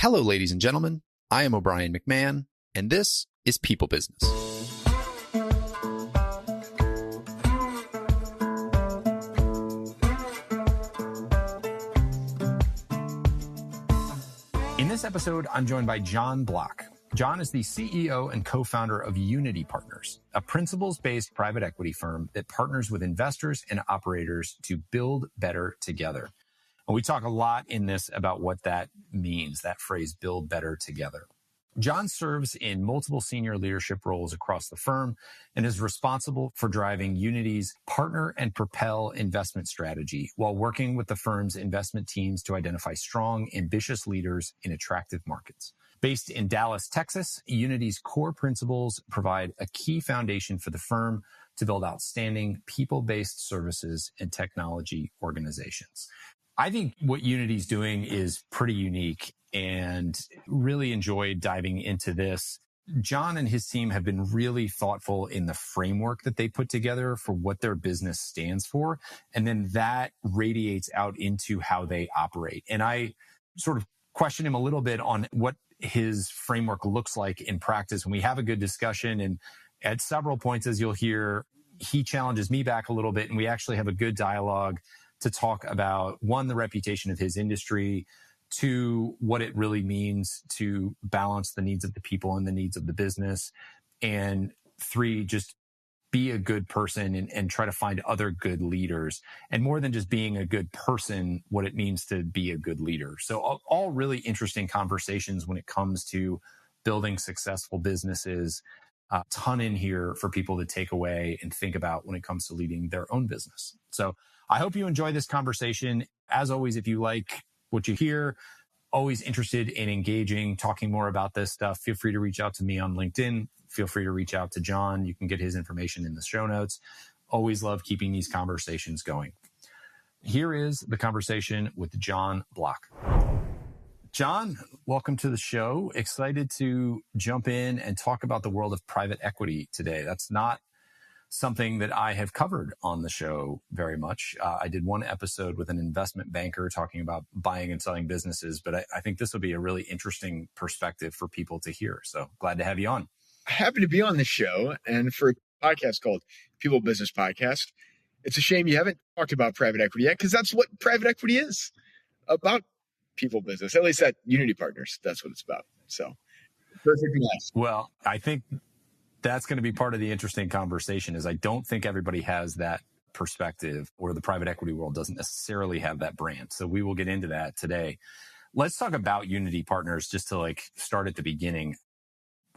Hello, ladies and gentlemen. I am O'Brien McMahon, and this is People Business. In this episode, I'm joined by John Block. John is the CEO and co-founder of Unity Partners, a principles-based private equity firm that partners with investors and operators to build better together. And we talk a lot in this about what that means, that phrase, build better together. John serves in multiple senior leadership roles across the firm and is responsible for driving Unity's partner and Propel investment strategy while working with the firm's investment teams to identify strong, ambitious leaders in attractive markets. Based in Dallas, Texas, Unity's core principles provide a key foundation for the firm to build outstanding people-based services and technology organizations. I think what Unity's doing is pretty unique and really enjoyed diving into this. John and his team have been really thoughtful in the framework that they put together for what their business stands for. And then that radiates out into how they operate. And I sort of question him a little bit on what his framework looks like in practice. And we have a good discussion. And at several points, as you'll hear, he challenges me back a little bit. And we actually have a good dialogue to talk about, one, the reputation of his industry, two, what it really means to balance the needs of the people and the needs of the business, and three, just be a good person and try to find other good leaders. And more than just being a good person, what it means to be a good leader. So all really interesting conversations when it comes to building successful businesses. A ton in here for people to take away and think about when it comes to leading their own business. So I hope you enjoy this conversation. As always, if you like what you hear, always interested in engaging, talking more about this stuff, feel free to reach out to me on LinkedIn. Feel free to reach out to John. You can get his information in the show notes. Always love keeping these conversations going. Here is the conversation with John Block. John, welcome to the show. Excited to jump in and talk about the world of private equity today. That's not something that I have covered on the show very much. I did one episode with an investment banker talking about buying and selling businesses, but I think this will be a really interesting perspective for people to hear. So glad to have you on. Happy to be on the show, and for a podcast called People Business Podcast. It's a shame you haven't talked about private equity yet, because that's what private equity is about. People business, at least at Unity Partners, that's what it's about. So perfect match. Well, I think that's going to be part of the interesting conversation. Is I don't think everybody has that perspective, or the private equity world doesn't necessarily have that brand. So we will get into that today. Let's talk about Unity Partners just to start at the beginning.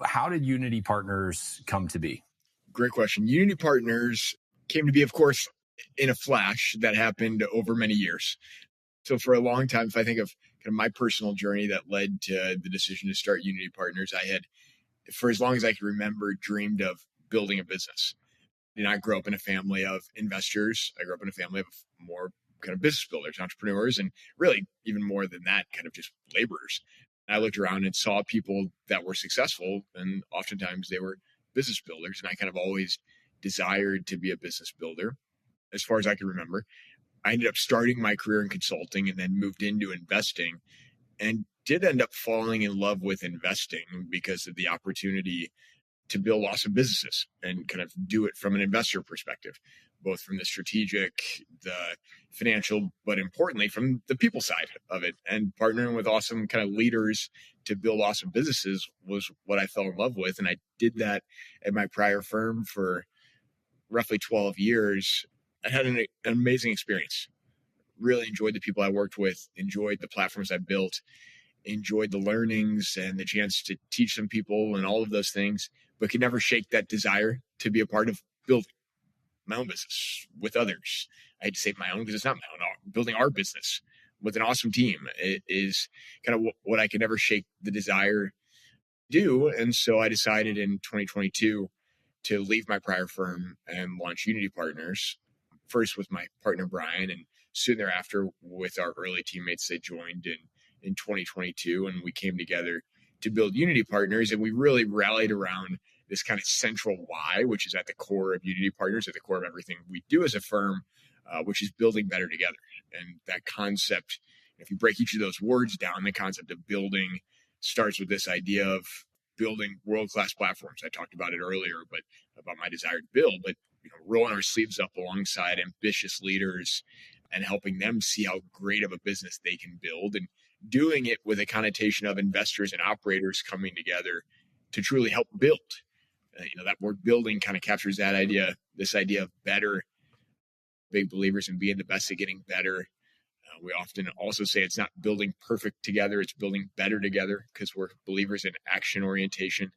How did Unity Partners come to be? Great question. Unity Partners came to be, of course, in a flash that happened over many years. So for a long time, if I think of kind of my personal journey that led to the decision to start Unity Partners, I had, for as long as I can remember, dreamed of building a business. I grew up in a family of investors. I grew up in a family of more kind of business builders, entrepreneurs, and really even more than that, kind of just laborers. I looked around and saw people that were successful, and oftentimes they were business builders. And I kind of always desired to be a business builder, as far as I can remember. I ended up starting my career in consulting and then moved into investing, and did end up falling in love with investing because of the opportunity to build awesome businesses and kind of do it from an investor perspective, both from the strategic, the financial, but importantly from the people side of it. And partnering with awesome kind of leaders to build awesome businesses was what I fell in love with. And I did that at my prior firm for roughly 12 years. I had an amazing experience. Really enjoyed the people I worked with, enjoyed the platforms I built, enjoyed the learnings and the chance to teach some people and all of those things, but could never shake that desire to be a part of building my own business with others. I had to say my own because it's not my own. Building our business with an awesome team it is kind of what I could never shake the desire to do. And so I decided in 2022 to leave my prior firm and launch Unity Partners, first with my partner, Brian, and soon thereafter with our early teammates that joined in 2022. And we came together to build Unity Partners. And we really rallied around this kind of central why, which is at the core of Unity Partners, at the core of everything we do as a firm, which is building better together. And that concept If you break each of those words down, the concept of building starts with this idea of building world-class platforms. I talked about it earlier, but about my desire to build, but rolling our sleeves up alongside ambitious leaders and helping them see how great of a business they can build, and doing it with a connotation of investors and operators coming together to truly help build. That word building kind of captures that idea, this idea of better. Big believers in being the best at getting better. We often also say it's not building perfect together, it's building better together, because we're believers in action orientation.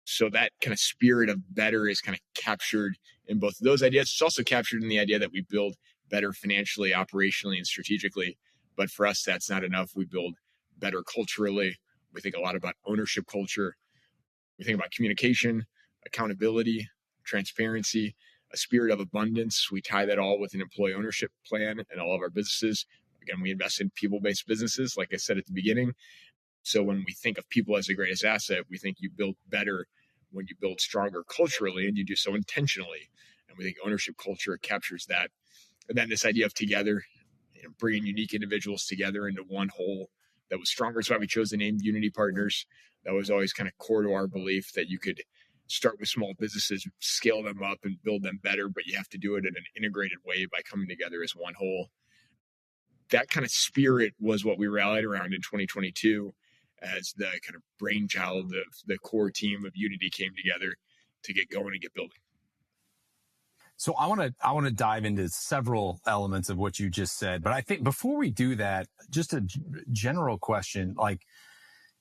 So that kind of spirit of better is kind of captured in both of those ideas. It's also captured in the idea that we build better financially, operationally, and strategically. But for us, that's not enough. We build better culturally. We think a lot about ownership culture. We think about communication, accountability, transparency, a spirit of abundance. We tie that all with an employee ownership plan in all of our businesses. Again, we invest in people-based businesses, like I said at the beginning. So when we think of people as the greatest asset, we think you build better when you build stronger culturally, and you do so intentionally. And we think ownership culture captures that. And then this idea of together, bringing unique individuals together into one whole that was stronger. That's why we chose the name Unity Partners. That was always kind of core to our belief that you could start with small businesses, scale them up and build them better, but you have to do it in an integrated way by coming together as one whole. That kind of spirit was what we rallied around in 2022 as the kind of brainchild of the core team of Unity came together to get going and get building. So I want to dive into several elements of what you just said, but I think before we do that, just a general question, like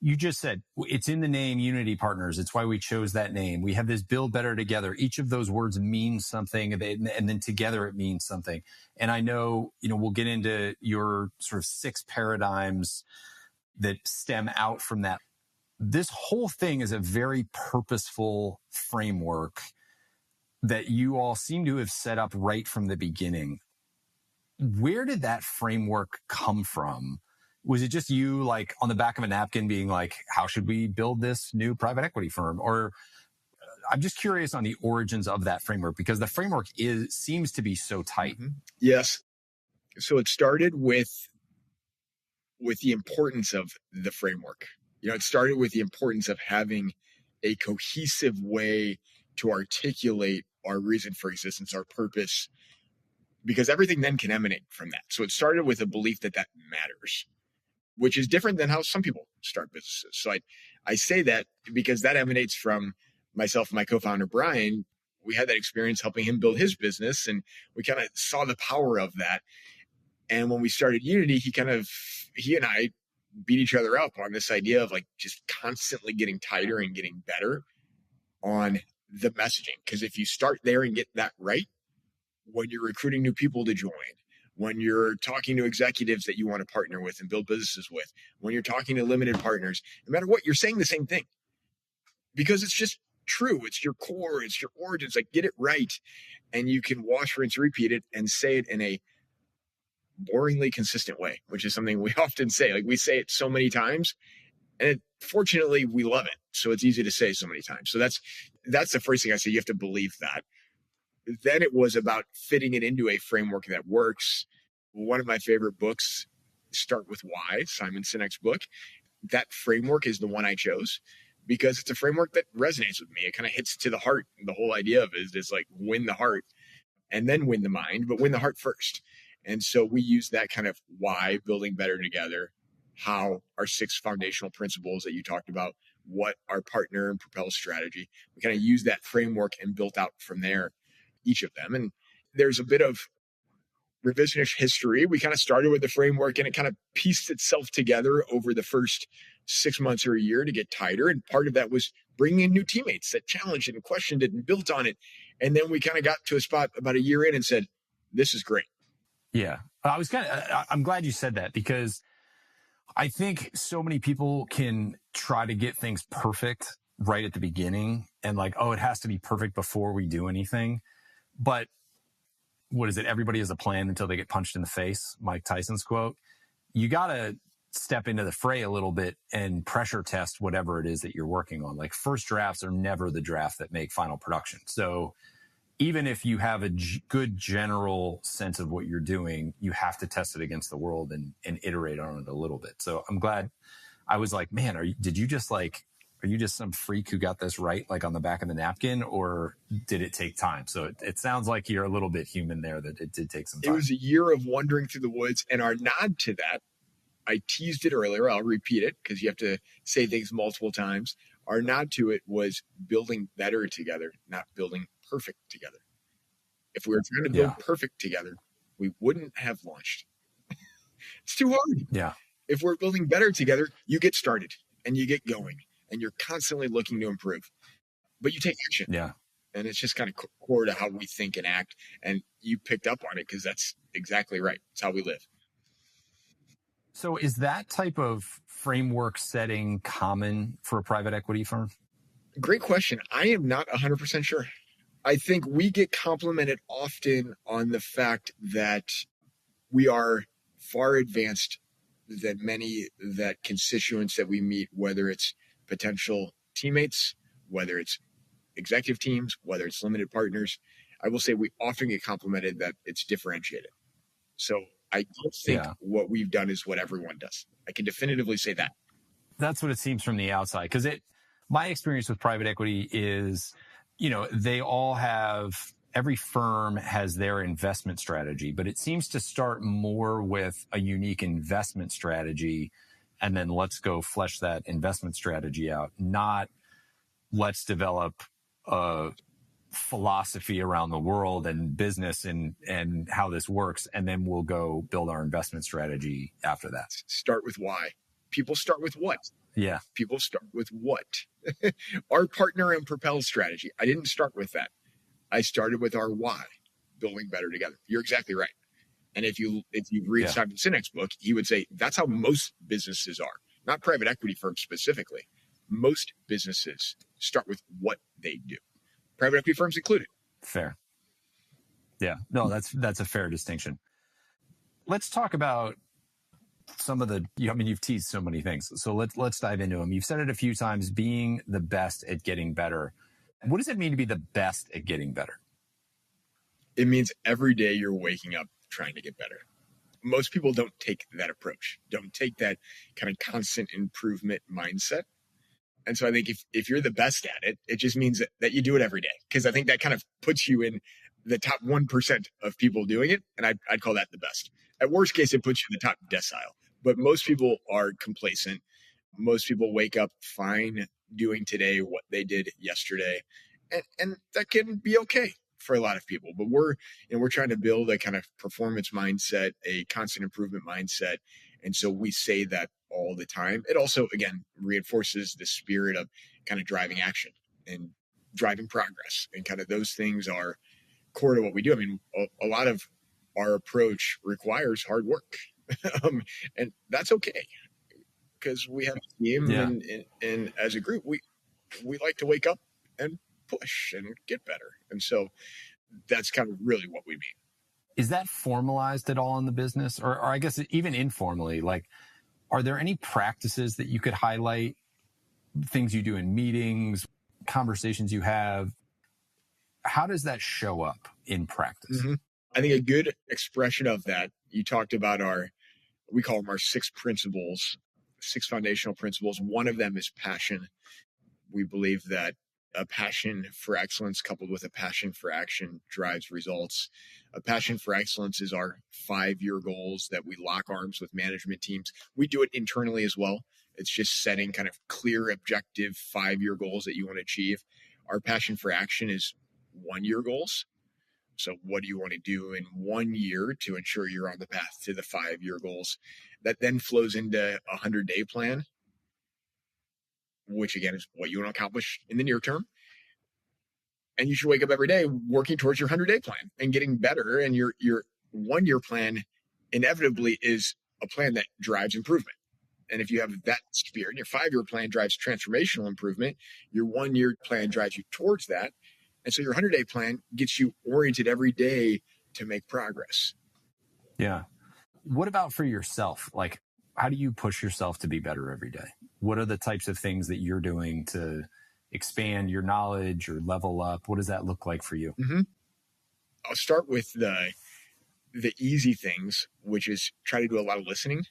you just said, it's in the name Unity Partners. It's why we chose that name. We have this build better together. Each of those words means something, and then together it means something. And I know, we'll get into your sort of 6 paradigms that stem out from that. This whole thing is a very purposeful framework that you all seem to have set up right from the beginning. Where did that framework come from? Was it just you, like, on the back of a napkin being like, how should we build this new private equity firm? Or I'm just curious on the origins of that framework, because the framework seems to be so tight. Mm-hmm. Yes. So it started with the importance of the framework. It started with the importance of having a cohesive way to articulate our reason for existence, our purpose, because everything then can emanate from that. So it started with a belief that matters, which is different than how some people start businesses. So I say that because that emanates from myself and my co-founder, Brian. We had that experience helping him build his business, and we kind of saw the power of that. And when we started Unity, he and I beat each other up on this idea of like just constantly getting tighter and getting better on the messaging. Because if you start there and get that right, when you're recruiting new people to join, when you're talking to executives that you want to partner with and build businesses with, when you're talking to limited partners, no matter what, you're saying the same thing. Because it's just true. It's your core. It's your origins. Like, get it right. And you can wash, rinse, repeat it and say it in a boringly consistent way, which is something we often say. Like, we say it so many times, and fortunately we love it. So it's easy to say so many times. So that's the first thing I say. You have to believe that. Then it was about fitting it into a framework that works. One of my favorite books, Start With Why, Simon Sinek's book. That framework is the one I chose because it's a framework that resonates with me. It kind of hits to the heart. The whole idea of it is like win the heart and then win the mind, but win the heart first. And so we use that kind of why, building better together, how, our 6 foundational principles that you talked about, what our partner and Propel strategy. We kind of use that framework and built out from there, each of them. And there's a bit of revisionist history. We kind of started with the framework and it kind of pieced itself together over the first 6 months or a year to get tighter. And part of that was bringing in new teammates that challenged it and questioned it and built on it. And then we kind of got to a spot about a year in and said, this is great. Yeah. I'm glad you said that, because I think so many people can try to get things perfect right at the beginning and like, oh, it has to be perfect before we do anything. But what is it? Everybody has a plan until they get punched in the face. Mike Tyson's quote. You got to step into the fray a little bit and pressure test whatever it is that you're working on. Like, first drafts are never the draft that make final production. So even if you have a good general sense of what you're doing, you have to test it against the world and iterate on it a little bit. So I'm glad. I was like, man, are you just some freak who got this right, like on the back of the napkin, or did it take time? So it sounds like you're a little bit human there, that it did take some time. It was a year of wandering through the woods, and our nod to that, I teased it earlier, I'll repeat it because you have to say things multiple times. Our nod to it was building better together, not building perfect together. If we were trying to build perfect together, we wouldn't have launched. It's too hard. Yeah. If we're building better together, you get started and you get going and you're constantly looking to improve, but you take action. Yeah. And it's just kind of core to how we think and act. And you picked up on it because that's exactly right. It's how we live. So is that type of framework setting common for a private equity firm? Great question. I am not 100% sure. I think we get complimented often on the fact that we are far advanced than many that constituents that we meet, whether it's potential teammates, whether it's executive teams, whether it's limited partners. I will say we often get complimented that it's differentiated. So I don't think what we've done is what everyone does. I can definitively say that. That's what it seems from the outside. Because my experience with private equity is, they all have, every firm has their investment strategy, but it seems to start more with a unique investment strategy. And then let's go flesh that investment strategy out, not let's develop a philosophy around the world and business and how this works. And then we'll go build our investment strategy after that. Start with why. People start with what? Yeah. People start with what? Our partner in Propel strategy. I didn't start with that. I started with our why, building better together. You're exactly right. And if you read Simon Sinek's book, he would say that's how most businesses are, not private equity firms specifically. Most businesses start with what they do. Private equity firms included. Fair. Yeah. No, that's a fair distinction. Let's talk about some of you've teased so many things. So let's dive into them. You've said it a few times, being the best at getting better. What does it mean to be the best at getting better? It means every day you're waking up trying to get better. Most people don't take that approach, don't take that kind of constant improvement mindset. And so I think if you're the best at it, it just means that you do it every day. Because I think that kind of puts you in the top 1% of people doing it. And I'd call that the best. At worst case, it puts you in the top decile. But most people are complacent. Most people wake up fine doing today what they did yesterday. And that can be okay for a lot of people. But we're trying to build a kind of performance mindset, a constant improvement mindset. And so we say that all the time. It also, again, reinforces the spirit of kind of driving action and driving progress. And kind of those things are core to what we do. I mean, a lot of our approach requires hard work. And that's okay because we have a team and as a group, we like to wake up and push and get better. And so that's kind of really what we mean. Is that formalized at all in the business? Or I guess even informally, like, are there any practices that you could highlight, things you do in meetings, conversations you have? How does that show up in practice? Mm-hmm. I think a good expression of that, you talked about we call them our 6 principles, 6 foundational principles. One of them is passion. We believe that a passion for excellence coupled with a passion for action drives results. A passion for excellence is our 5-year goals that we lock arms with management teams. We do it internally as well. It's just setting kind of clear, objective 5-year goals that you want to achieve. Our passion for action is 1-year goals. So what do you want to do in 1 year to ensure you're on the path to the 5-year goals? That then flows into a 100-day plan, which again is what you want to accomplish in the near term. And you should wake up every day working towards your 100-day plan and getting better. And your 1-year plan inevitably is a plan that drives improvement. And if you have that spirit, your 5-year plan drives transformational improvement, your 1-year plan drives you towards that. And so your 100-day plan gets you oriented every day to make progress. Yeah. What about for yourself? Like, how do you push yourself to be better every day? What are the types of things that you're doing to expand your knowledge or level up? What does that look like for you? Mm-hmm. I'll start with the easy things, which is try to do a lot of listening,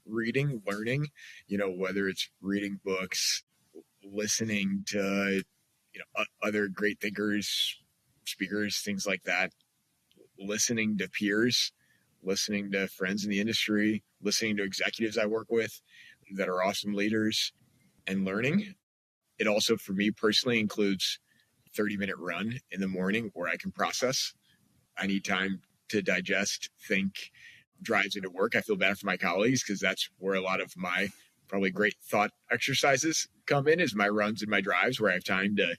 reading, learning, whether it's reading books, listening to, other great thinkers, speakers, things like that, listening to peers, listening to friends in the industry, listening to executives I work with that are awesome leaders, and learning. It also, for me personally, includes 30-minute run in the morning where I can process. I need time to digest, think, drives into work. I feel bad for my colleagues because that's where a lot of my probably great thought exercises come in, is my runs and my drives, where I have time to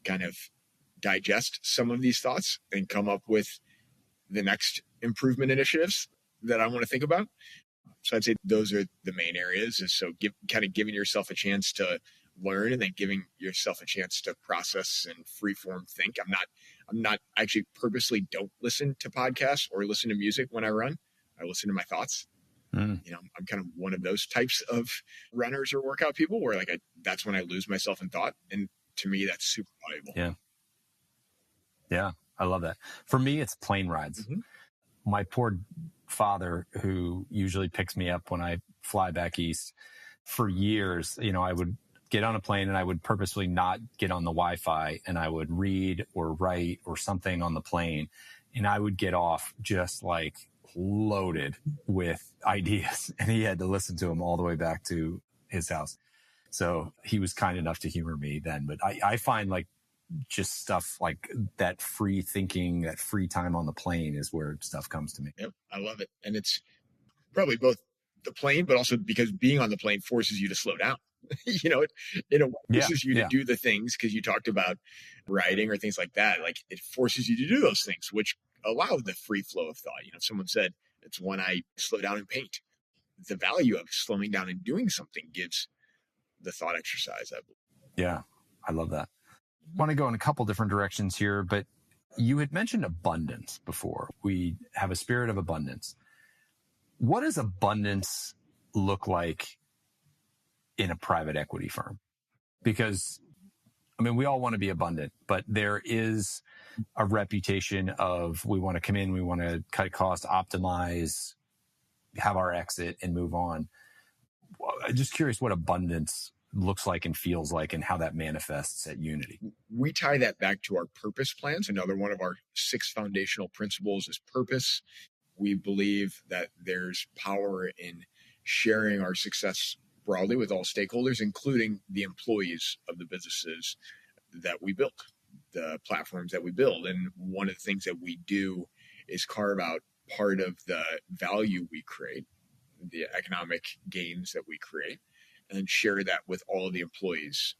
kind of digest some of these thoughts and come up with the next improvement initiatives that I want to think about. So I'd say those are the main areas. Is so giving yourself a chance to learn, and then giving yourself a chance to process and freeform think. I'm not actually purposely don't listen to podcasts or listen to music when I run. I listen to my thoughts. I'm kind of one of those types of runners or workout people where that's when I lose myself in thought. And to me, that's super valuable. Yeah. Yeah. I love that. For me, it's plane rides. Mm-hmm. My poor father, who usually picks me up when I fly back east, for years, I would get on a plane and I would purposely not get on the Wi-Fi, and I would read or write or something on the plane, and I would get off just like loaded with ideas, and he had to listen to them all the way back to his house. So he was kind enough to humor me then, but I find just stuff like that free thinking, that free time on the plane is where stuff comes to me. Yep, I love it. And it's probably both the plane, but also because being on the plane forces you to slow down. It forces you to do the things, because you talked about writing or things like that. It forces you to do those things, which allow the free flow of thought. Someone said it's when I slow down and paint. The value of slowing down and doing something gives the thought exercise, I believe. Yeah, I love that. I want to go in a couple different directions here, but you had mentioned abundance before. We have a spirit of abundance. What does abundance look like in a private equity firm? Because, we all want to be abundant, but there is a reputation of, we want to come in, we want to cut costs, optimize, have our exit, and move on. I'm just curious what abundance looks like and feels like, and how that manifests at Unity. We tie that back to our purpose plans. Another one of our 6 foundational principles is purpose. We believe that there's power in sharing our success broadly with all stakeholders, including the employees of the businesses that we build, the platforms that we build. And one of the things that we do is carve out part of the value we create, the economic gains that we create, and share that with all of the employees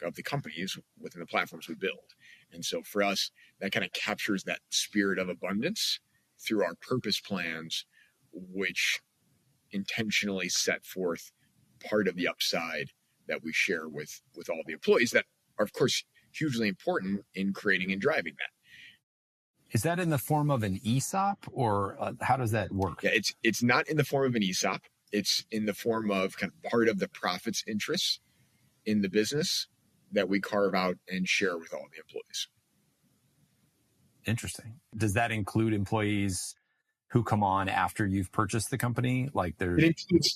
of the companies within the platforms we build. And so for us, that kind of captures that spirit of abundance through our purpose plans, which intentionally set forth part of the upside that we share with all the employees that are, of course, hugely important in creating and driving that. Is that in the form of an ESOP, or how does that work? Yeah, it's not in the form of an ESOP. It's in the form of kind of part of the profits interests in the business that we carve out and share with all the employees. Interesting. Does that include employees who come on after you've purchased the company?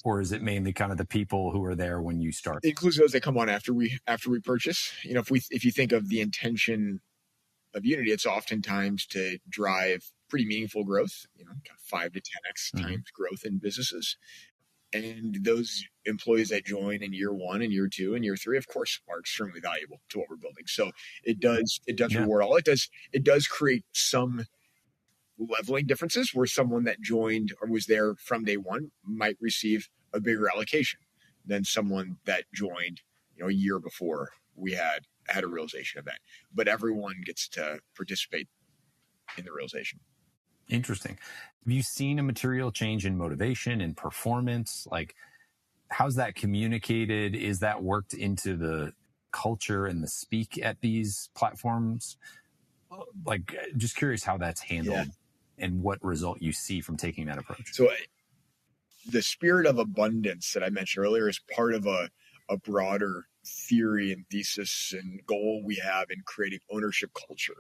Or is it mainly kind of the people who are there when you start? It includes those that come on after we purchase. If you think of the intention of Unity, it's oftentimes to drive pretty meaningful growth, kind of 5 to 10x times growth in businesses. And those employees that join in year 1 and year 2 and year 3, of course, are extremely valuable to what we're building. So it does reward all. It does create some leveling differences where someone that joined or was there from day one might receive a bigger allocation than someone that joined, a year before we had a realization event. But everyone gets to participate in the realization. Interesting. Have you seen a material change in motivation and performance? How's that communicated? Is that worked into the culture and the speak at these platforms? Just curious how that's handled and what result you see from taking that approach. So the spirit of abundance that I mentioned earlier is part of a broader theory and thesis and goal we have in creating ownership culture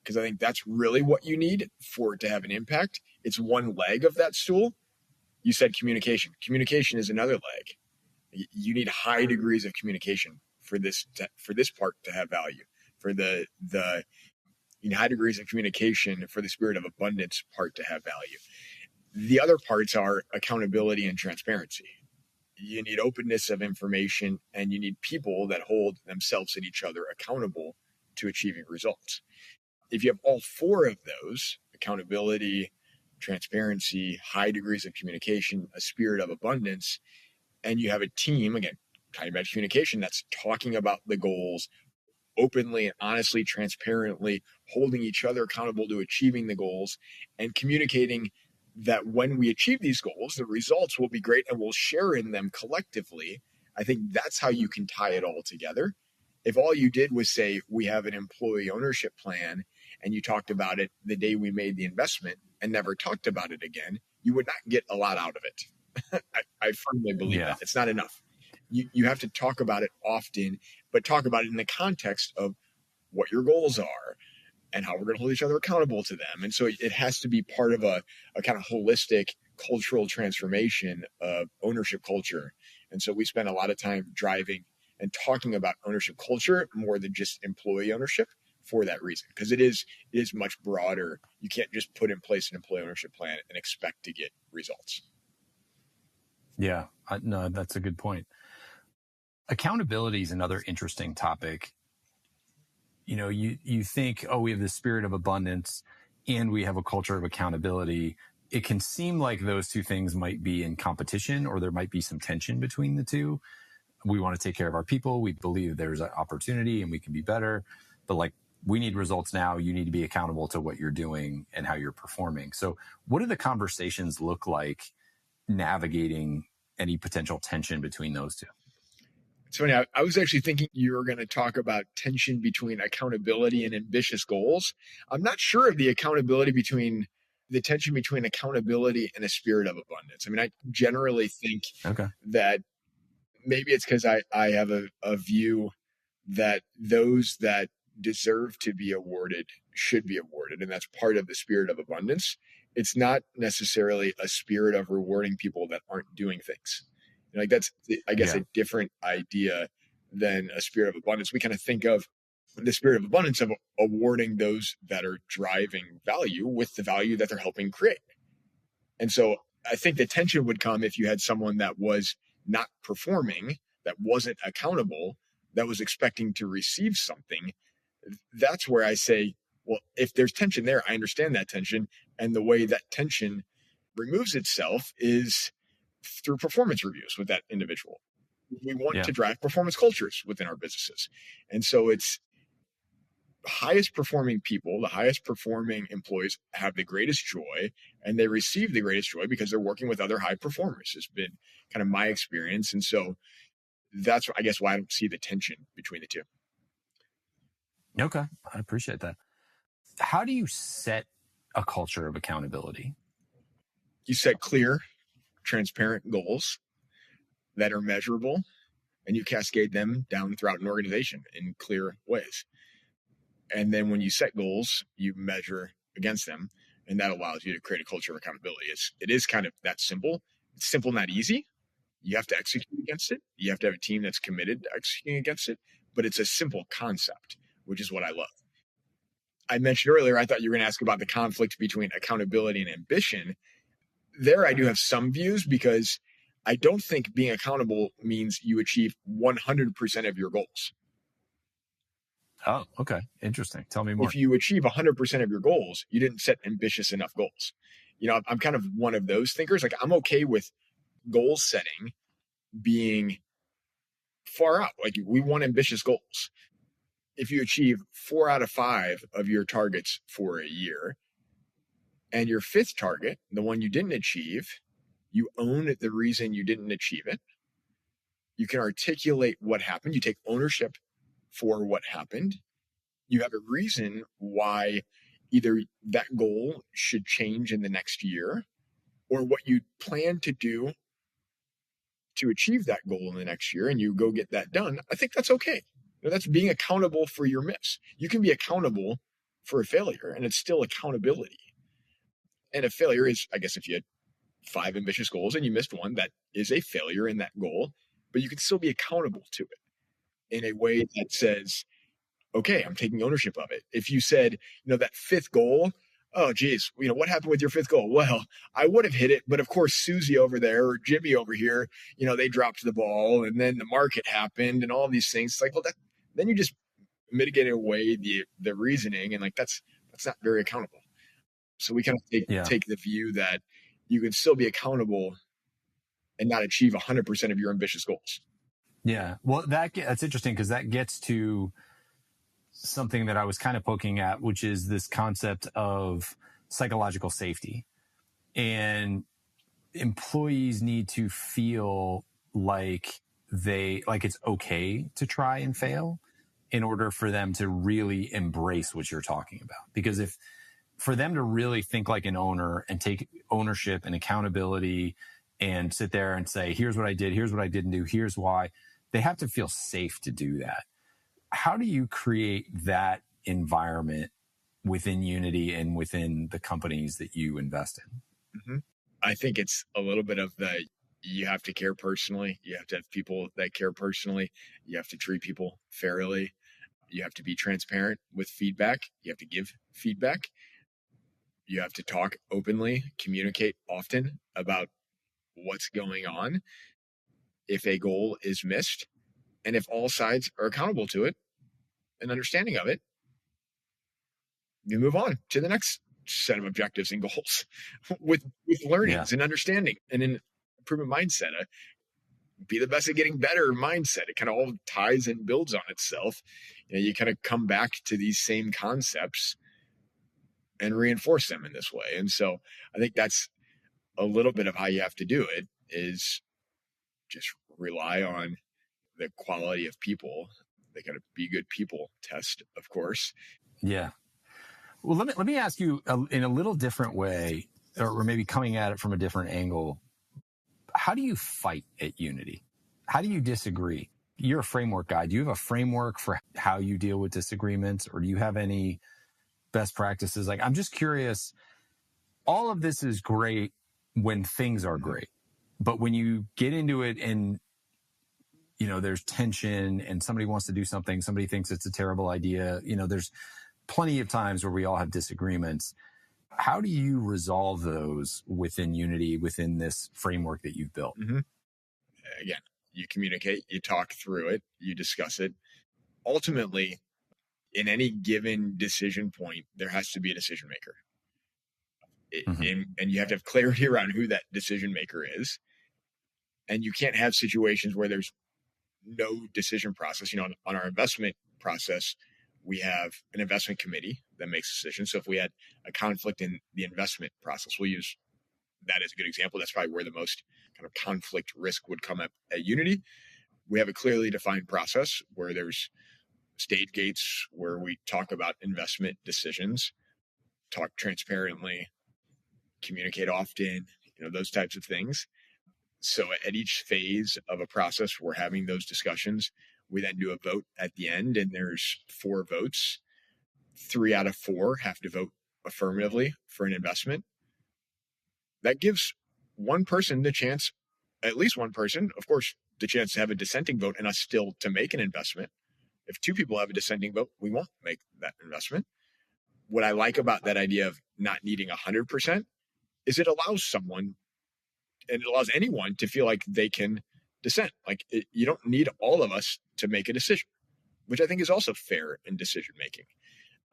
because I think that's really what you need for it to have an impact. It's one leg of that stool. You said communication. Communication is another leg. You need high degrees of communication for this part to have value. For the you need high degrees of communication for the spirit of abundance part to have value. The other parts are accountability and transparency. You need openness of information, and you need people that hold themselves and each other accountable to achieving results. If you have all four of those, accountability, transparency, high degrees of communication, a spirit of abundance, and you have a team, again, talking about communication, that's talking about the goals openly and honestly, transparently, holding each other accountable to achieving the goals, and communicating that when we achieve these goals, the results will be great and we'll share in them collectively. I think that's how you can tie it all together. If all you did was say, we have an employee ownership plan, and you talked about it the day we made the investment and never talked about it again, you would not get a lot out of it. I firmly believe that. It's not enough. You have to talk about it often, but talk about it in the context of what your goals are and how we're going to hold each other accountable to them. And so it has to be part of a kind of holistic cultural transformation of ownership culture. And so we spend a lot of time driving and talking about ownership culture more than just employee ownership for that reason, because it is much broader. You can't just put in place an employee ownership plan and expect to get results. Yeah, no, that's a good point. Accountability is another interesting topic. You know, you think, oh, we have the spirit of abundance and we have a culture of accountability. It can seem like those two things might be in competition, or there might be some tension between the two. We want to take care of our people. We believe there's an opportunity and we can be better, but like, we need results now. You need to be accountable to what you're doing and how you're performing. So what do the conversations look like navigating any potential tension between those two? It's funny. I was actually thinking you were going to talk about tension between accountability and ambitious goals. I'm not sure of the tension between accountability and a spirit of abundance. I mean, I generally think that maybe it's because I have a view that those that deserve to be awarded should be awarded, and that's part of the spirit of abundance. It's not necessarily a spirit of rewarding people that aren't doing things. Like that's, I guess, a different idea than a spirit of abundance. We kind of think of the spirit of abundance of awarding those that are driving value with the value that they're helping create. And so I think the tension would come if you had someone that was not performing, that wasn't accountable, that was expecting to receive something. That's where I say, well, if there's tension there, I understand that tension. And the way that tension removes itself is through performance reviews with that individual. We want to drive performance cultures within our businesses. And so it's highest performing people, the highest performing employees have the greatest joy, and they receive the greatest joy because they're working with other high performers. It's been kind of my experience. And so that's, I guess, why I don't see the tension between the two. Okay. I appreciate that. How do you set a culture of accountability? You set clear, transparent goals that are measurable, and you cascade them down throughout an organization in clear ways. And then when you set goals, you measure against them, and that allows you to create a culture of accountability. It is kind of that simple. It's simple, not easy. You have to execute against it. You have to have a team that's committed to executing against it, but it's a simple concept, which is what I love. I mentioned earlier, I thought you were going to ask about the conflict between accountability and ambition. There I do have some views, because I don't think being accountable means you achieve 100% of your goals. Oh, okay. Interesting. Tell me more. If you achieve 100% of your goals, you didn't set ambitious enough goals. You know, I'm kind of one of those thinkers. Like, I'm okay with goal setting being far out. Like, we want ambitious goals. If you achieve 4 out of 5 of your targets for a year, and your 5th target, the one you didn't achieve, you own the reason you didn't achieve it. You can articulate what happened. You take ownership for what happened. You have a reason why either that goal should change in the next year, or what you plan to do to achieve that goal in the next year, and you go get that done. I think that's okay. That's being accountable for your miss. You can be accountable for a failure, and it's still accountability. And a failure is, I guess, if you had 5 ambitious goals and you missed one, that is a failure in that goal, but you can still be accountable to it in a way that says, okay, I'm taking ownership of it. If you said, that 5th goal, oh, geez, what happened with your 5th goal? Well, I would have hit it, but of course, Susie over there or Jimmy over here, they dropped the ball, and then the market happened and all these things. It's like, well, then you just mitigated away the reasoning, and like that's not very accountable. So we kind of take the view that you can still be accountable and not achieve 100% of your ambitious goals. Yeah. Well, that's interesting, because that gets to something that I was kind of poking at, which is this concept of psychological safety. And employees need to feel like it's okay to try and fail in order for them to really embrace what you're talking about. Because for them to really think like an owner and take ownership and accountability and sit there and say, here's what I did, here's what I didn't do, here's why, they have to feel safe to do that. How do you create that environment within Unity and within the companies that you invest in? Mm-hmm. I think it's a little bit of you have to care personally. You have to have people that care personally. You have to treat people fairly. You have to be transparent with feedback. You have to give feedback. You have to talk openly, communicate often about what's going on if a goal is missed, and if all sides are accountable to it and understanding of it, you move on to the next set of objectives and goals with learnings and understanding and an improvement mindset, be the best at getting better mindset. It kind of all ties and builds on itself. You kind of come back to these same concepts and reinforce them in this way. And so I think that's a little bit of how you have to do it, is just rely on the quality of people. They got to be good people test, of course. Yeah. Well, let me ask you in a little different way, or maybe coming at it from a different angle. How do you fight at Unity? How do you disagree? You're a framework guy. Do you have a framework for how you deal with disagreements, or do you have any best practices? Like, I'm just curious. All of this is great when things are great, but when you get into it and there's tension and somebody wants to do something, somebody thinks it's a terrible idea, there's plenty of times where we all have disagreements. How do you resolve those within Unity, within this framework that you've built? Mm-hmm. Again, you communicate, you talk through it, you discuss it. Ultimately, in any given decision point, there has to be a decision maker. And you have to have clarity around who that decision maker is. And you can't have situations where there's no decision process. On our investment process, we have an investment committee that makes decisions. So if we had a conflict in the investment process, we'll use that as a good example. That's probably where the most kind of conflict risk would come up at Unity. We have a clearly defined process where there's stage gates where we talk about investment decisions, talk transparently, communicate often, those types of things. So at each phase of a process, we're having those discussions. We then do a vote at the end, and there's 4 votes. 3 out of 4 have to vote affirmatively for an investment. That gives one person the chance, at least one person, of course, the chance to have a dissenting vote and us still to make an investment. If 2 people have a dissenting vote, we won't make that investment. What I like about that idea of not needing 100% is it allows someone, and it allows anyone to feel like they can dissent. Like you don't need all of us to make a decision, which I think is also fair in decision making.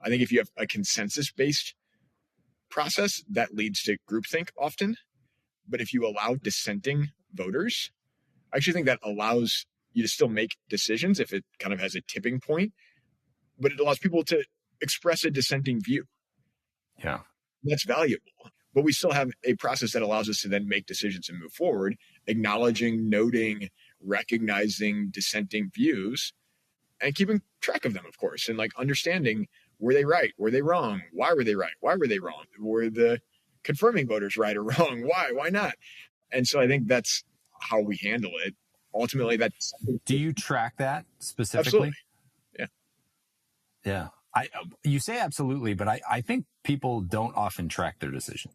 I think if you have a consensus-based process, that leads to groupthink often. But if you allow dissenting voters, I actually think that allows you to still make decisions if it kind of has a tipping point, but it allows people to express a dissenting view. Yeah. That's valuable. But we still have a process that allows us to then make decisions and move forward, acknowledging, noting, recognizing dissenting views, and keeping track of them, of course, and like understanding, were they right? Were they wrong? Why were they right? Why were they wrong? Were the confirming voters right or wrong? Why? Why not? And so I think that's how we handle it. Ultimately, that's... Do you track that specifically? Absolutely. Yeah. Yeah. You say absolutely, but I think people don't often track their decisions.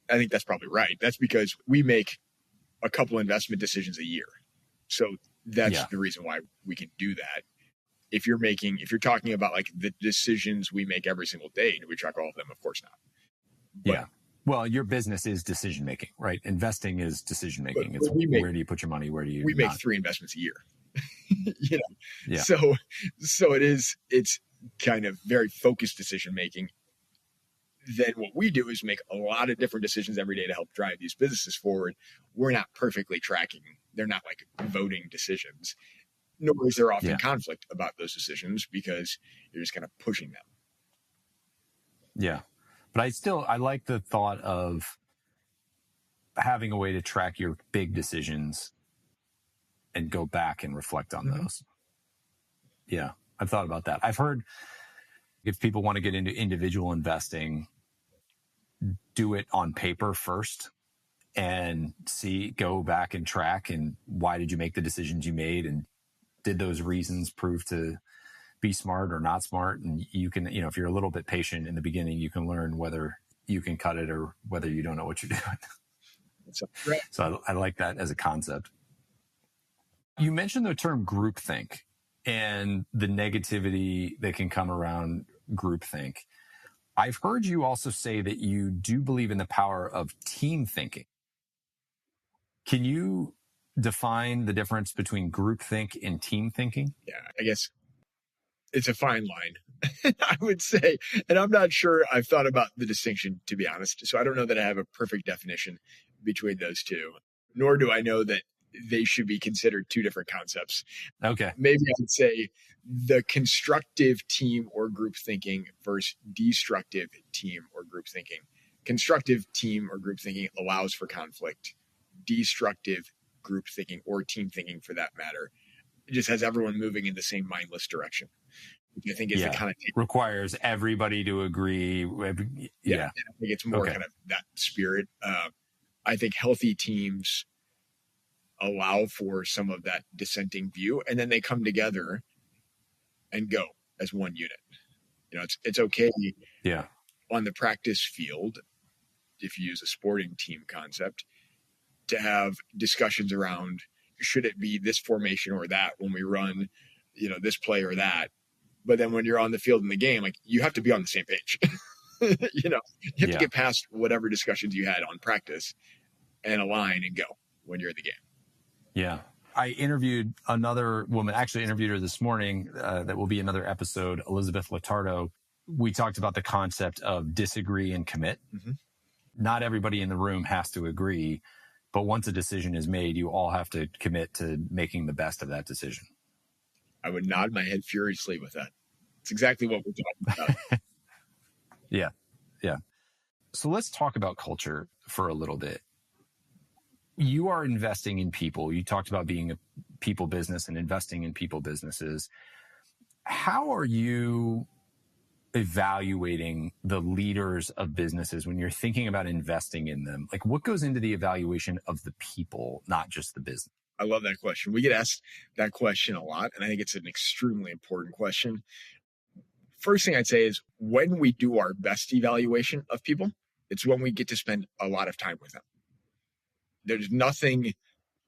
I think that's probably right. That's because we make a couple investment decisions a year. So that's the reason why we can do that. If you're talking about like the decisions we make every single day, do we track all of them? Of course not. But, well, your business is decision making, right? Investing is decision making. It's where do you put your money? Where do you? We make 3 investments a year. Yeah. So it's kind of very focused decision making. Then what we do is make a lot of different decisions every day to help drive these businesses forward. We're not perfectly tracking. They're not like voting decisions. Nor is there often conflict about those decisions because you're just kind of pushing them. Yeah. But I like the thought of having a way to track your big decisions and go back and reflect on those. Yeah. I've thought about that. I've heard if people want to get into individual investing, do it on paper first and go back and track and why did you make the decisions you made and did those reasons prove to be smart or not smart? And you can, if you're a little bit patient in the beginning, you can learn whether you can cut it or whether you don't know what you're doing. So I like that as a concept. You mentioned the term groupthink and the negativity that can come around groupthink. I've heard you also say that you do believe in the power of team thinking. Can you define the difference between groupthink and team thinking? Yeah, I guess it's a fine line, I would say. And I'm not sure I've thought about the distinction, to be honest. So I don't know that I have a perfect definition between those two, nor do I know that they should be considered 2 different concepts. Okay. Maybe I would say the constructive team or group thinking versus destructive team or group thinking. Constructive team or group thinking allows for conflict. Destructive group thinking or team thinking, for that matter, it just has everyone moving in the same mindless direction, which I think is the kind of requires everybody to agree. I think it's more kind of that spirit. I think healthy teams allow for some of that dissenting view, and then they come together and go as one unit. It's okay on the practice field, if you use a sporting team concept, to have discussions around should it be this formation or that when we run, this play or that. But then when you're on the field in the game, like you have to be on the same page. You have to get past whatever discussions you had on practice and align and go when you're in the game. Yeah. I interviewed another woman, actually interviewed her this morning. That will be another episode, Elizabeth Latardo. We talked about the concept of disagree and commit. Not everybody in the room has to agree, but once a decision is made, you all have to commit to making the best of that decision. I would nod my head furiously with that. It's exactly what we're talking about. Yeah. So let's talk about culture for a little bit. You are investing in people. You talked about being a people business and investing in people businesses. How are you evaluating the leaders of businesses when you're thinking about investing in them? Like, what goes into the evaluation of the people, not just the business? I love that question. We get asked that question a lot, and I think it's an extremely important question. First thing I'd say is when we do our best evaluation of people, it's when we get to spend a lot of time with them. There's nothing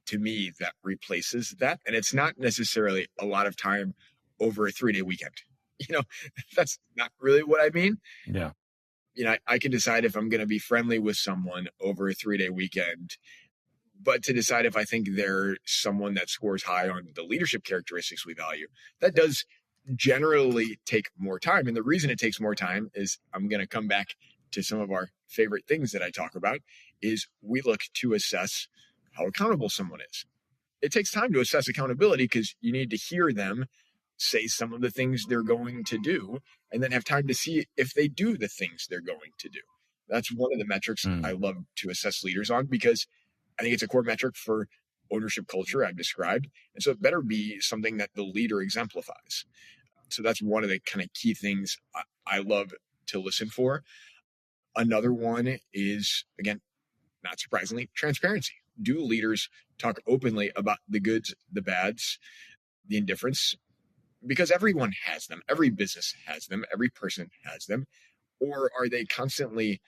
to me that replaces that. And it's not necessarily a lot of time over a 3-day weekend. That's not really what I mean. Yeah. I can decide if I'm going to be friendly with someone over a 3-day weekend, but to decide if I think they're someone that scores high on the leadership characteristics we value, that does generally take more time. And the reason it takes more time is I'm going to come back to some of our favorite things that I talk about is we look to assess how accountable someone is. It takes time to assess accountability because you need to hear them say some of the things they're going to do and then have time to see if they do the things they're going to do. That's one of the metrics I love to assess leaders on because I think it's a core metric for ownership culture I've described. And so it better be something that the leader exemplifies. So that's one of the kind of key things I love to listen for. Another one is, again, not surprisingly, transparency. Do leaders talk openly about the goods, the bads, the indifference? because everyone has them. Every business has them. Every person has them. Or are they constantly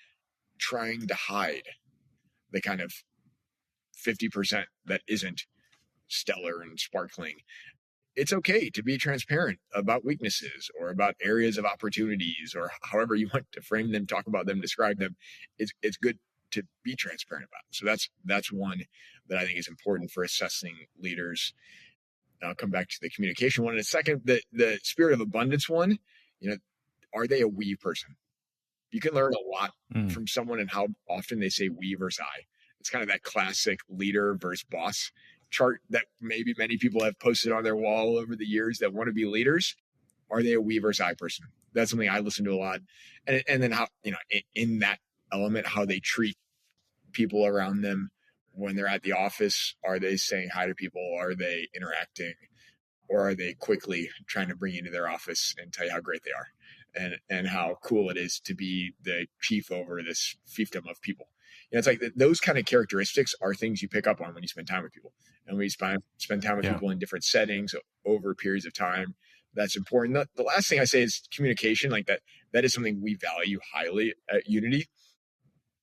trying to hide the kind of 50% that isn't stellar and sparkling? It's okay to be transparent about weaknesses or about areas of opportunities, or however you want to frame them, talk about them, describe them. It's good to be transparent about them. So that's one that I think is important for assessing leaders. I'll come back to the communication one in a second. The spirit of abundance one, are they a we person? You can learn a lot from someone and how often they say we versus I. It's kind of that classic leader versus boss chart that maybe many people have posted on their wall over the years that want to be leaders. Are they a we versus I person? That's something I listen to a lot. And then how, in that element, how they treat people around them when they're at the office. Are they saying hi to people? Are they interacting? Or are they quickly trying to bring you into their office and tell you how great they are and how cool it is to be the chief over this fiefdom of people? It's like those kind of characteristics are things you pick up on when you spend time with people. And when you spend time with people in different settings over periods of time, that's important. The last thing I say is communication. Like that is something we value highly at Unity.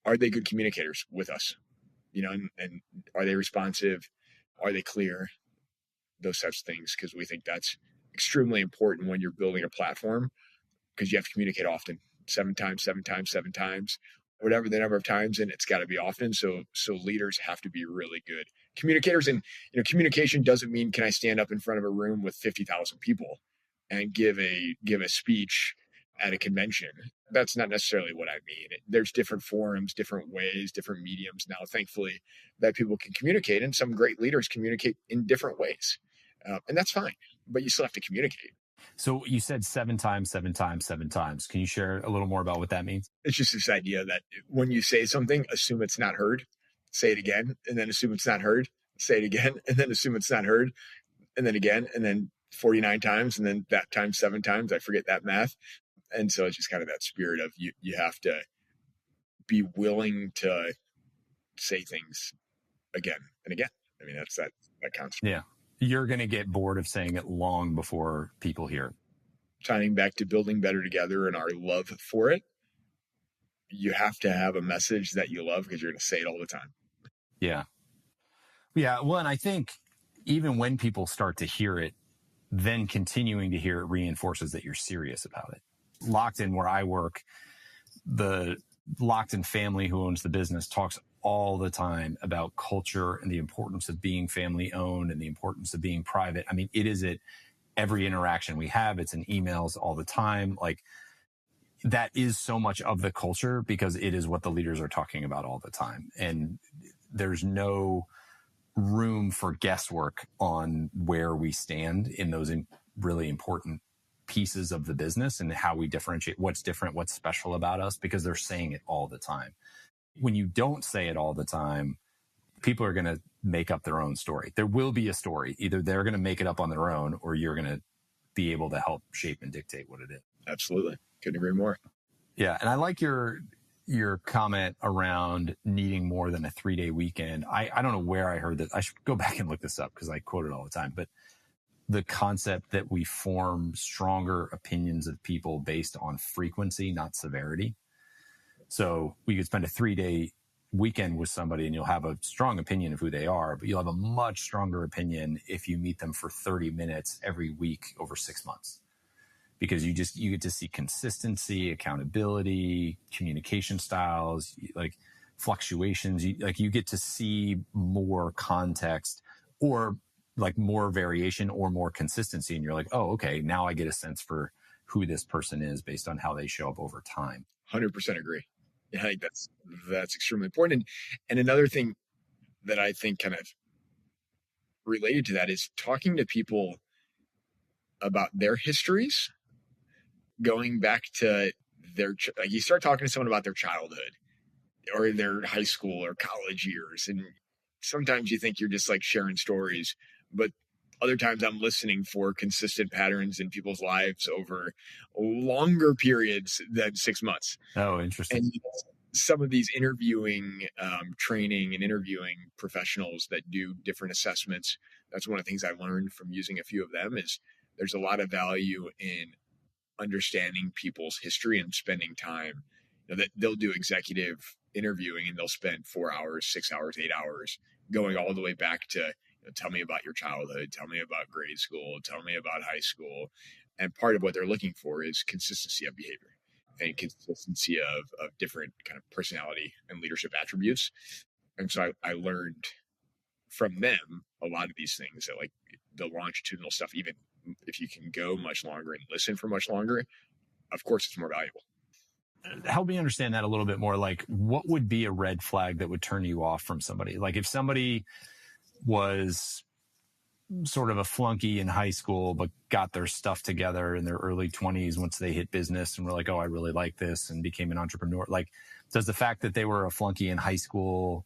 Are they good communicators with us? And are they responsive? Are they clear? Those types of things, because we think that's extremely important when you're building a platform, because you have to communicate often, 7 times, whatever the number of times, and it's got to be often. So leaders have to be really good communicators. And communication doesn't mean, can I stand up in front of a room with 50,000 people and give a speech at a convention? That's not necessarily what I mean. There's different forums, different ways, different mediums now, thankfully, that people can communicate, and some great leaders communicate in different ways. And that's fine, but you still have to communicate. So you said 7 times. Can you share a little more about what that means? It's just this idea that when you say something, assume it's not heard, say it again, and then assume it's not heard, say it again, and then assume it's not heard, and then again, and then 49 times, and then that times 7 times. I forget that math. And so it's just kind of that spirit of you have to be willing to say things again and again. I mean, that counts. Yeah. You're going to get bored of saying it long before people hear it. Tying back to building better together and our love for it, you have to have a message that you love, because you're going to say it all the time. Yeah. Yeah. Well, and I think even when people start to hear it, then continuing to hear it reinforces that you're serious about it. Locked In, where I work, the Locked In family who owns the business talks all the time about culture and the importance of being family owned and the importance of being private. I mean, it is at every interaction we have. It's in emails all the time. Like, that is so much of the culture, because it is what the leaders are talking about all the time. And there's no room for guesswork on where we stand in those really important pieces of the business and how we differentiate what's different, what's special about us, because they're saying it all the time. When you don't say it all the time, people are going to make up their own story. There will be a story. Either they're going to make it up on their own, or you're going to be able to help shape and dictate what it is. Absolutely. Couldn't agree more. Yeah. And I like your comment around needing more than a 3-day weekend. I don't know where I heard that. I should go back and look this up, because I quote it all the time. But the concept that we form stronger opinions of people based on frequency, not severity. So we could spend a 3-day weekend with somebody and you'll have a strong opinion of who they are, but you'll have a much stronger opinion if you meet them for 30 minutes every week over 6 months. Because you get to see consistency, accountability, communication styles, like fluctuations. You get to see more context, or like more variation or more consistency. And you're like, oh, okay, now I get a sense for who this person is based on how they show up over time. 100% agree. Yeah, I think that's extremely important. And another thing that I think kind of related to that is talking to people about their histories, going back to you start talking to someone about their childhood or their high school or college years. And sometimes you think you're just like sharing stories, but other times I'm listening for consistent patterns in people's lives over longer periods than 6 months. Oh, interesting. And some of these interviewing training and interviewing professionals that do different assessments, that's one of the things I learned from using a few of them, is there's a lot of value in understanding people's history and spending time. That they'll do executive interviewing and they'll spend 4 hours, 6 hours, 8 hours going all the way back to tell me about your childhood, tell me about grade school, tell me about high school. And part of what they're looking for is consistency of behavior and consistency of different kind of personality and leadership attributes. And so I learned from them a lot of these things, that like the longitudinal stuff, even if you can go much longer and listen for much longer, of course it's more valuable. Help me understand that a little bit more. Like, what would be a red flag that would turn you off from somebody? Like, if somebody was sort of a flunky in high school, but got their stuff together in their early 20s once they hit business and were like, oh, I really like this, and became an entrepreneur. Like, does the fact that they were a flunky in high school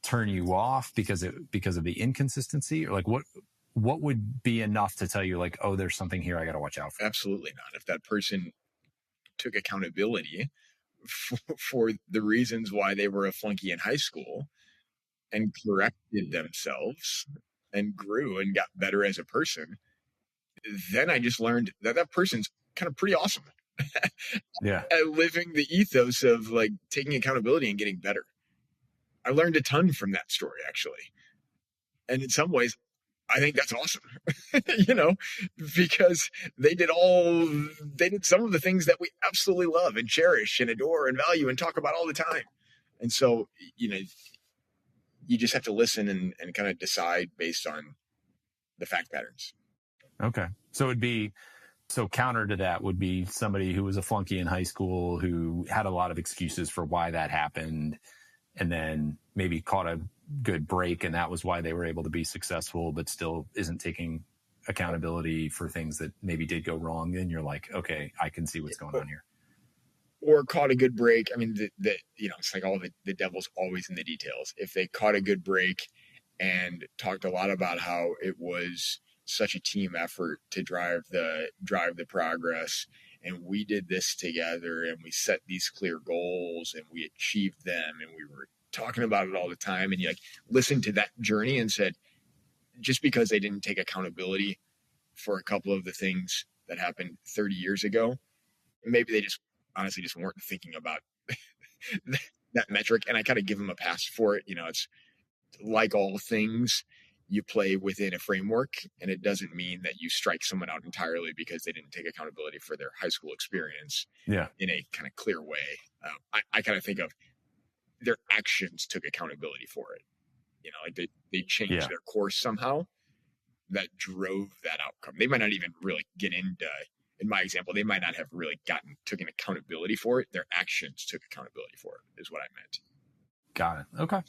turn you off because of the inconsistency? Or like, what would be enough to tell you like, oh, there's something here I got to watch out for? Absolutely not. If that person took accountability for the reasons why they were a flunky in high school and corrected themselves and grew and got better as a person, then I just learned that person's kind of pretty awesome. Yeah. At living the ethos of like taking accountability and getting better. I learned a ton from that story, actually. And in some ways, I think that's awesome, because they did some of the things that we absolutely love and cherish and adore and value and talk about all the time. And so, you just have to listen and kind of decide based on the fact patterns. Okay. So counter to that would be somebody who was a flunky in high school, who had a lot of excuses for why that happened, and then maybe caught a good break, and that was why they were able to be successful, but still isn't taking accountability for things that maybe did go wrong. Then you're like, okay, I can see what's going on here. Or caught a good break. I mean, it's like all the devil's always in the details. If they caught a good break and talked a lot about how it was such a team effort to drive the progress, and we did this together, and we set these clear goals, and we achieved them, and we were talking about it all the time, and you like listened to that journey and said, just because they didn't take accountability for a couple of the things that happened 30 years ago, maybe they just honestly just weren't thinking about that metric. And I kind of give them a pass for it. It's like all things, you play within a framework, and it doesn't mean that you strike someone out entirely because they didn't take accountability for their high school experience in a kind of clear way. I kind of think of their actions took accountability for it. Like they changed their course somehow that drove that outcome. They might not even really get into, in my example, they might not have really taken accountability for it. Their actions took accountability for it, is what I meant. Got it. Okay.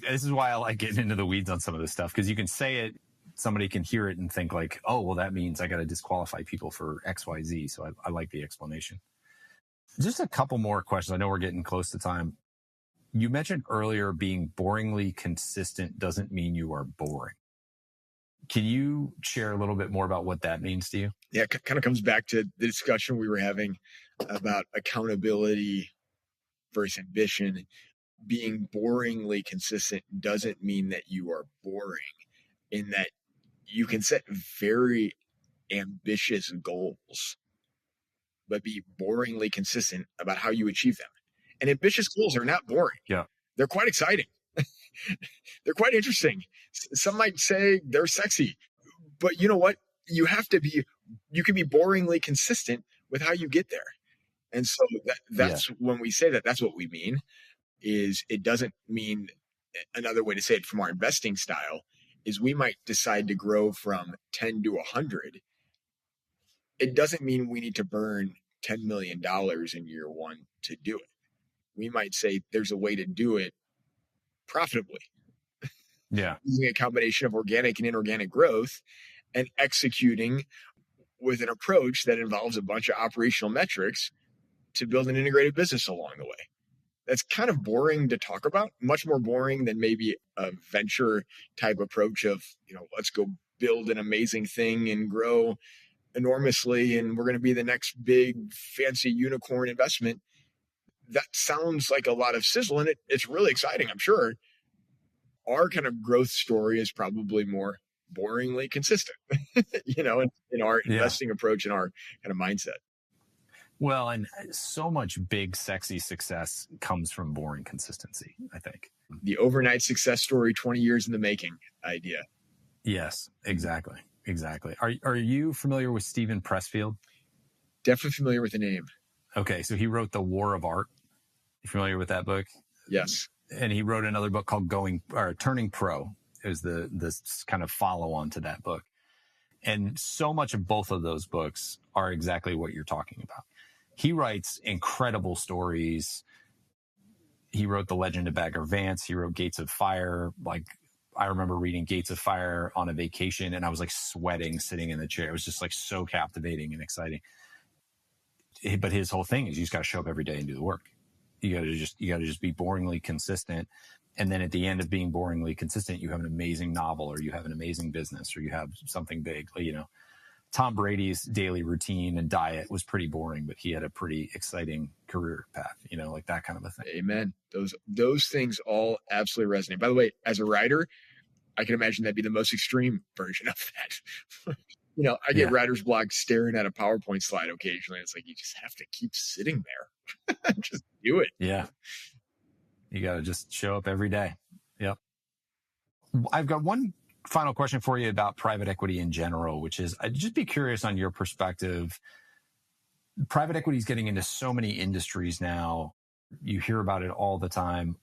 This is why I like getting into the weeds on some of this stuff, because you can say it, somebody can hear it and think like, oh, well, that means I got to disqualify people for X, Y, Z. So I like the explanation. Just a couple more questions. I know we're getting close to time. You mentioned earlier being boringly consistent doesn't mean you are boring. Can you share a little bit more about what that means to you? Yeah, it kind of comes back to the discussion we were having about accountability versus ambition. Being boringly consistent doesn't mean that you are boring, in that you can set very ambitious goals, but be boringly consistent about how you achieve them. And ambitious goals are not boring. Yeah. They're quite exciting. They're quite interesting. Some might say they're sexy, but you know what? You can be boringly consistent with how you get there. And so that's when we say that, that's what we mean. Is it doesn't mean, another way to say it from our investing style is, we might decide to grow from 10 to 100. It doesn't mean we need to burn $10 million in year one to do it. We might say there's a way to do it profitably. Yeah. Using a combination of organic and inorganic growth, and executing with an approach that involves a bunch of operational metrics to build an integrated business along the way. That's kind of boring to talk about, much more boring than maybe a venture type approach of, let's go build an amazing thing and grow enormously, and we're going to be the next big fancy unicorn investment. That sounds like a lot of sizzle, and it's really exciting, I'm sure. Our kind of growth story is probably more boringly consistent, in our investing approach and our kind of mindset. Well, and so much big, sexy success comes from boring consistency, I think. The overnight success story, 20 years in the making idea. Yes, exactly. Exactly. Are you familiar with Stephen Pressfield? Definitely familiar with the name. Okay. So he wrote The War of Art. You familiar with that book? Yes. And he wrote another book called Turning Pro. It was this kind of follow on to that book. And so much of both of those books are exactly what you're talking about. He writes incredible stories. He wrote The Legend of Bagger Vance. He wrote Gates of Fire. Like, I remember reading Gates of Fire on a vacation and I was like sweating sitting in the chair. It was just like so captivating and exciting. But his whole thing is you just got to show up every day and do the work. You got to just be boringly consistent. And then at the end of being boringly consistent, you have an amazing novel or you have an amazing business or you have something big. Tom Brady's daily routine and diet was pretty boring, but he had a pretty exciting career path, like that kind of a thing. Amen. Those things all absolutely resonate. By the way, as a writer, I can imagine that'd be the most extreme version of that. I get writer's block staring at a PowerPoint slide occasionally. It's like, you just have to keep sitting there. Just do it. Yeah. You got to just show up every day. Yep. I've got one final question for you about private equity in general, which is I'd just be curious on your perspective. Private equity is getting into so many industries now. You hear about it all the time.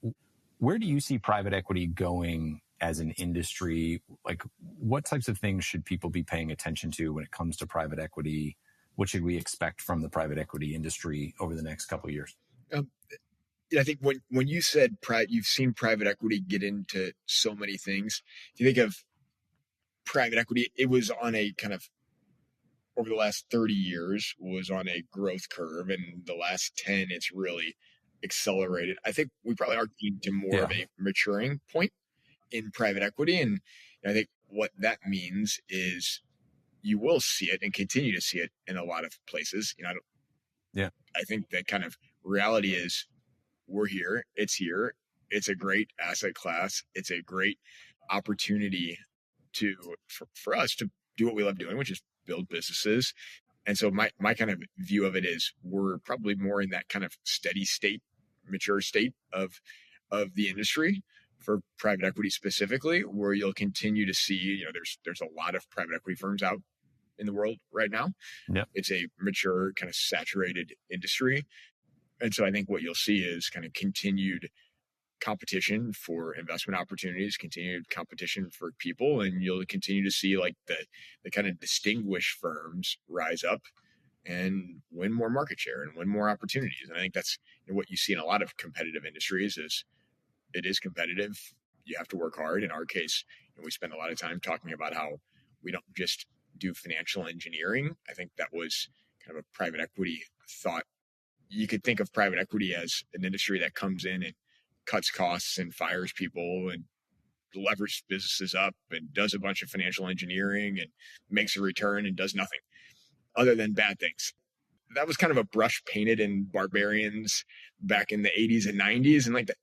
Where do you see private equity going as an industry? Like, what types of things should people be paying attention to when it comes to private equity? What should we expect from the private equity industry over the next couple of years? I think when you said you've seen private equity get into so many things, do you think of private equity? It was on a kind of, over the last 30 years, was on a growth curve. And the last 10, it's really accelerated. I think we probably are getting to more of a maturing point in private equity. And I think what that means is you will see it and continue to see it in a lot of places. I think that kind of reality is, we're here. It's a great asset class. It's a great opportunity for us to do what we love doing, which is build businesses. And so my kind of view of it is we're probably more in that kind of steady state, mature state of the industry for private equity specifically, where you'll continue to see, there's a lot of private equity firms out in the world right now. Yep. It's a mature, kind of saturated industry. And so I think what you'll see is kind of continued competition for investment opportunities, continued competition for people, and you'll continue to see like the kind of distinguished firms rise up and win more market share and win more opportunities. And I think that's what you see in a lot of competitive industries. Is it is competitive. You have to work hard. In our case, we spend a lot of time talking about how we don't just do financial engineering. I think that was kind of a private equity thought. You could think of private equity as an industry that comes in and cuts costs and fires people and levers businesses up and does a bunch of financial engineering and makes a return and does nothing other than bad things. That was kind of a brush painted in barbarians back in the 80s and 90s. And like that,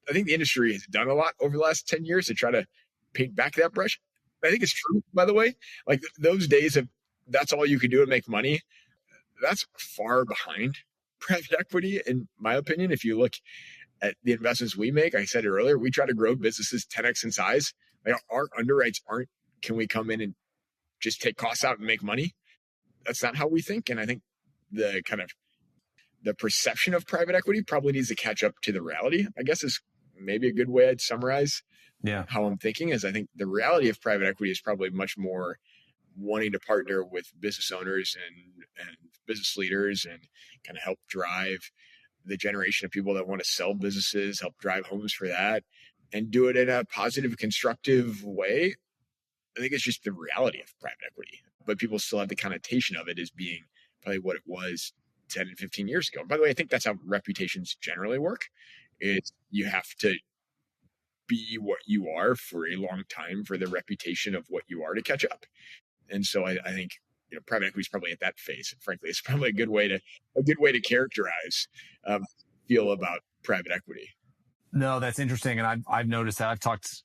I think the industry has done a lot over the last 10 years to try to paint back that brush. I think it's true, by the way. Like those days of that's all you could do to make money, that's far behind private equity, in my opinion. If you look at the investments we make, I said it earlier, we try to grow businesses 10x in size. Like our underwrites aren't, can we come in and just take costs out and make money? That's not how we think. And I think the kind of the perception of private equity probably needs to catch up to the reality, I guess, is maybe a good way I'd summarize how I'm thinking. Is I think the reality of private equity is probably much more wanting to partner with business owners and business leaders and kind of help drive the generation of people that want to sell businesses, help drive homes for that, and do it in a positive, constructive way. I think it's just the reality of private equity. But people still have the connotation of it as being probably what it was 10 and 15 years ago. By the way, I think that's how reputations generally work. Is you have to be what you are for a long time for the reputation of what you are to catch up. And so I think private equity is probably at that phase. And frankly, it's probably a good way to characterize feel about private equity. No, that's interesting, and I've noticed that. I've talked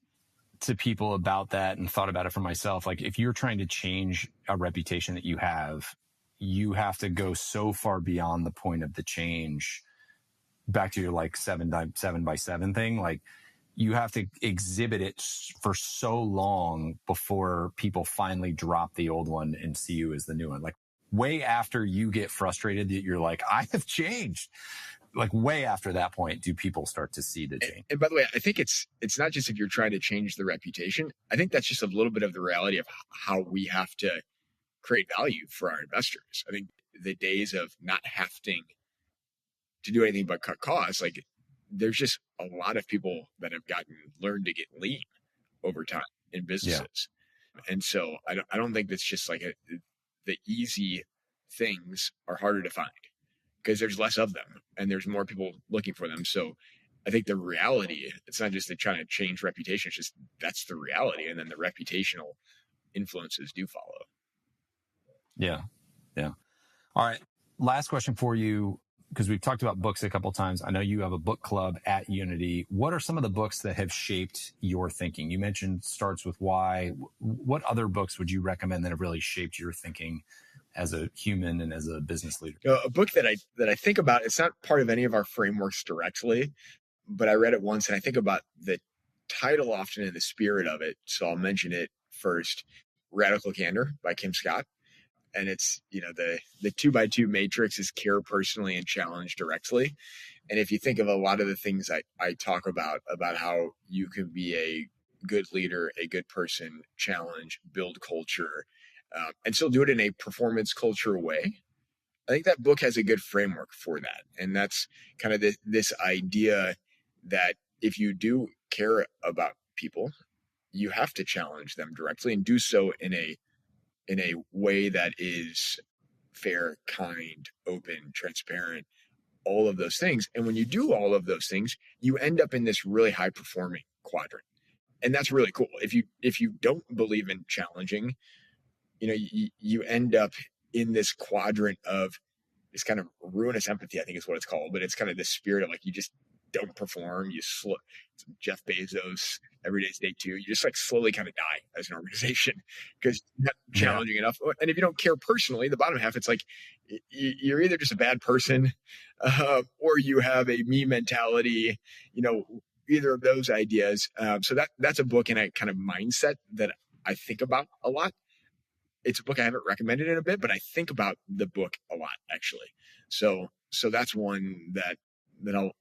to people about that and thought about it for myself. Like, if you're trying to change a reputation that you have to go so far beyond the point of the change. Back to your like 7x7 thing. Like, you have to exhibit it for so long before people finally drop the old one and see you as the new one. Like, way after you get frustrated that you're like, I have changed. Like, way after that point, do people start to see the change? And by the way, I think it's not just if you're trying to change the reputation. I think that's just a little bit of the reality of how we have to create value for our investors. I think the days of not having to do anything but cut costs, like, there's just a lot of people that have learned to get lean over time in businesses. Yeah. And so I don't think that's just like the easy things are harder to find because there's less of them and there's more people looking for them. So I think the reality, it's not just they're trying to change reputation. It's just that's the reality. And then the reputational influences do follow. Yeah. Yeah. All right. Last question for you, because we've talked about books a couple of times. I know you have a book club at Unity. What are some of the books that have shaped your thinking? You mentioned Starts With Why. What other books would you recommend that have really shaped your thinking as a human and as a business leader? A book that I think about, it's not part of any of our frameworks directly, but I read it once and I think about the title often in the spirit of it. So I'll mention it first. Radical Candor by Kim Scott. And it's, the 2x2 matrix is care personally and challenge directly. And if you think of a lot of the things I talk about how you can be a good leader, a good person, challenge, build culture, and still do it in a performance culture way, I think that book has a good framework for that. And that's kind of this idea that if you do care about people, you have to challenge them directly and do so in a way that is fair, kind, open, transparent, all of those things. And when you do all of those things, you end up in this really high performing quadrant. And that's really cool. If you don't believe in challenging, you end up in this quadrant of this kind of ruinous empathy, I think is what it's called. But it's kind of this spirit of like, you just don't perform. You Jeff Bezos, every day's day two. You just like slowly kind of die as an organization because you're not challenging enough. And if you don't care personally, the bottom half, it's like you're either just a bad person or you have a me mentality, either of those ideas. So that's a book and a kind of mindset that I think about a lot. It's a book I haven't recommended in a bit, but I think about the book a lot, actually. So that's one that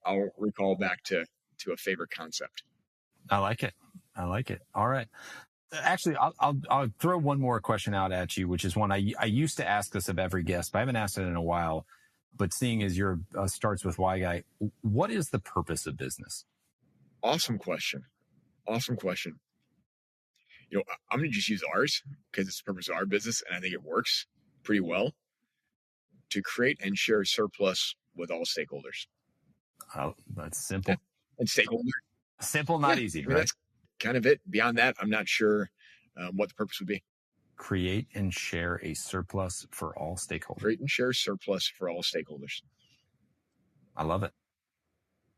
I'll recall back to a favorite concept. I like it. All right. Actually, I'll throw one more question out at you, which is one I used to ask this of every guest, but I haven't asked it in a while. But seeing as you're a Starts With Why guy, what is the purpose of business? Awesome question. I'm going to just use ours because it's the purpose of our business, and I think it works pretty well. To create and share surplus with all stakeholders. Oh, that's simple. Yeah. And stakeholders. Simple, not easy, right? That's kind of it. Beyond that, I'm not sure what the purpose would be. Create and share a surplus for all stakeholders. Create and share surplus for all stakeholders. I love it.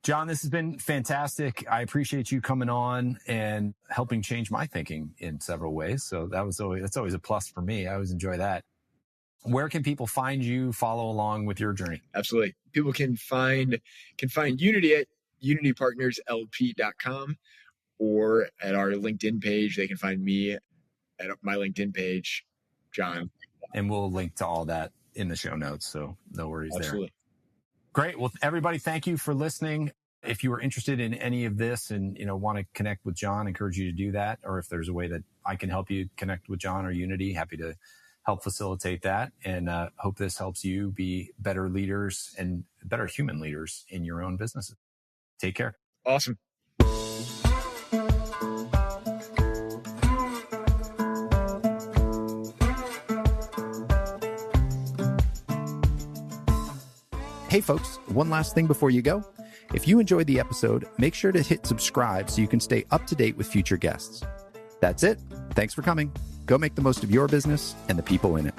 John, this has been fantastic. I appreciate you coming on and helping change my thinking in several ways. So that's always a plus for me. I always enjoy that. Where can people find you, follow along with your journey? Absolutely. People can find Unity at unitypartnerslp.com or at our LinkedIn page. They can find me at my LinkedIn page, John. And we'll link to all that in the show notes. So no worries Absolutely. There. Great. Well, everybody, thank you for listening. If you are interested in any of this and, want to connect with John, I encourage you to do that. Or if there's a way that I can help you connect with John or Unity, happy to help facilitate that. And hope this helps you be better leaders and better human leaders in your own businesses. Take care. Awesome. Hey folks, one last thing before you go. If you enjoyed the episode, make sure to hit subscribe so you can stay up to date with future guests. That's it. Thanks for coming. Go make the most of your business and the people in it.